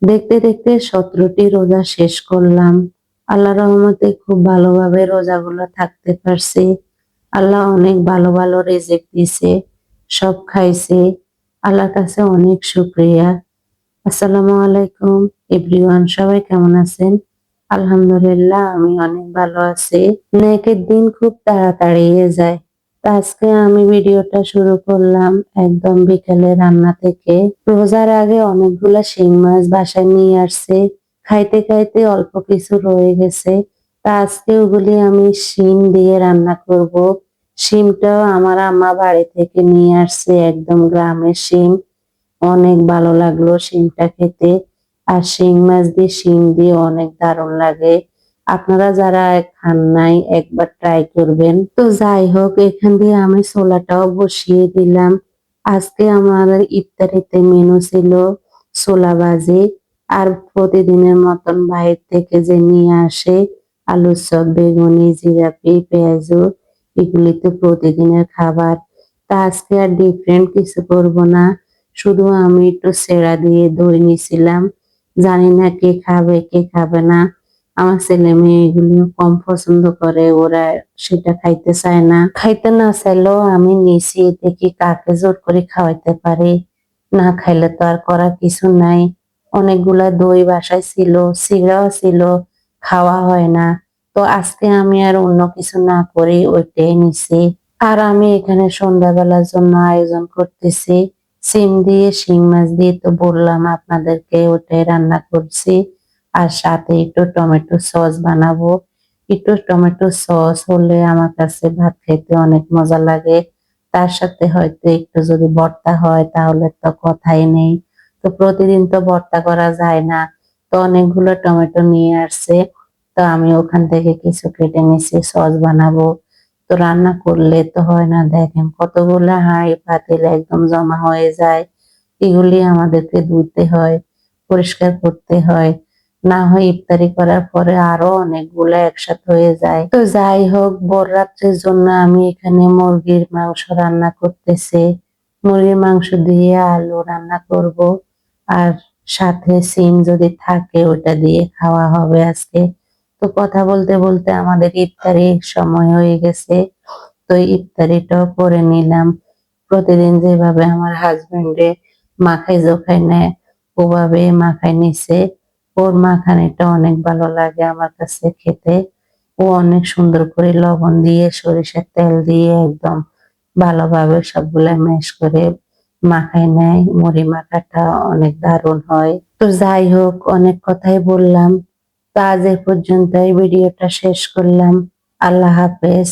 দেখতে দেখতে 17টি রোজা শেষ করলাম। আল্লাহর রহমতে খুব ভালোভাবে রোজাগুলো থাকতে পারছি। আল্লাহ অনেক ভালো ভালো রিজিক দিছে, সব খাইছি। আল্লাহর কাছে অনেক শুকরিয়া। আসসালামু আলাইকুম এভরিওয়ান, সবাই কেমন আছেন? আলহামদুলিল্লাহ আমি অনেক ভালো আছি। নেকের দিন খুব তাড়াতাড়ি যায়। তা আজকে আমি ভিডিওটা শুরু করলাম একদম বিকেলে রান্না থেকে। রোজার আগে অনেকগুলা শিং মাছ বাসায় নিয়ে আসছে। খাইতে খাইতে অল্প কিছু রয়ে গেছে। তা আজকে ওগুলি আমি শিম দিয়ে রান্না করব। শিমটাও আমার আম্মা বাড়ি থেকে নিয়ে আসছে, একদম গ্রামের শিম। অনেক ভালো লাগলো শিমটা খেতে। আর শিং মাছ দিয়ে শিম দিয়ে অনেক দারুণ লাগে। আপনারা যারা খান নাই একবার ট্রাই করবেন। তো যাই হোক, এখান দিয়ে আমি ছোলাটাও বসিয়ে দিলাম। আজকে আমাদের ইফতারিতে মেনু ছিল ছোলা ভাজি। আর প্রতিদিনের মতন বাইরে থেকে যে নিয়ে আসে আলুর চপ, বেগুনি, জিলাপি, পেঁয়াজু, এগুলি তো প্রতিদিনের খাবার। তা আজকে আর ডিফারেন্ট কিছু করব না। শুধু আমি একটু সেরা দিয়ে দই নিছিলাম। জানি না কে খাবে কে খাবে না। আমার ছেলে মেয়ে এগুলো কম পছন্দ করে, ওরা সেটা খাইতে চায় না। খাইতে না চাইলেও আমি নিছি, দেখি কাকে জোর করে খাওয়াইতে পারি। না খাইলে তো আর করার কিছু নাই। অনেকগুলা দই বাসায় ছিল, চিড়াও ছিল, খাওয়া হয় না। তো আজকে আমি আর অন্য কিছু না করি ওইটাই নিছি। আর আমি এখানে সন্ধ্যাবেলার জন্য আয়োজন করতেছি সিম দিয়ে শিং মাছ দিয়ে, তো বললাম আপনাদেরকে ওটাই রান্না করছি। আর সাথে একটু টমেটো সস বানাবো। একটু টমেটো সস হলে আমার কাছে ভাত খেতে অনেক মজা লাগে। তার সাথে হয়তো একটু যদি ভর্তা হয় তাহলে তো কথাই নেই। তো প্রতিদিন তো ভর্তা করা যায় না। তো অনেকগুলো টমেটো নিয়ে আসছে। তো আমি ওখান থেকে কিছু কেটে নিছি, সস বানাবো। তো রান্না করলে তো হয় না, দেখেন কতগুলো হাঁড়ি পাতিল একদম জমা হয়ে যায়। এগুলি আমাদেরকে ধুতে হয়, পরিষ্কার করতে হয়। না হয় ইফতারি করার পরে আরো অনেকগুলো একসাথে হয়ে যায়। তো যাই হোক, ভোর রাত্রের জন্য আমি এখানে মুরগির মাংস রান্না করতেছি। মুরগির মাংস দিয়ে আলু রান্না করব। আর সাথে সিম যদি থাকে ওটা দিয়ে খাওয়া হবে আজকে। তো কথা বলতে বলতে আমাদের ইফতারির সময় হয়ে গেছে। তো ইফতারিটাও করে নিলাম। প্রতিদিন যেভাবে আমার হাজবেন্ডে মাখাই জোখাই নেয় ওভাবে মাখাই নিছে। ওর মাখানিটা অনেক ভালো লাগে আমার কাছে খেতে। ও অনেক সুন্দর করে লবণ দিয়ে সরিষার তেল দিয়ে একদম ভালোভাবে সবগুলা ম্যাশ করে মাখাই নেয়। মুড়ি মাখাটা অনেক দারুণ হয়। তো যাই হোক, অনেক কথাই বললাম। তো আজ এ পর্যন্তই ভিডিওটা শেষ করলাম। আল্লাহ হাফেজ।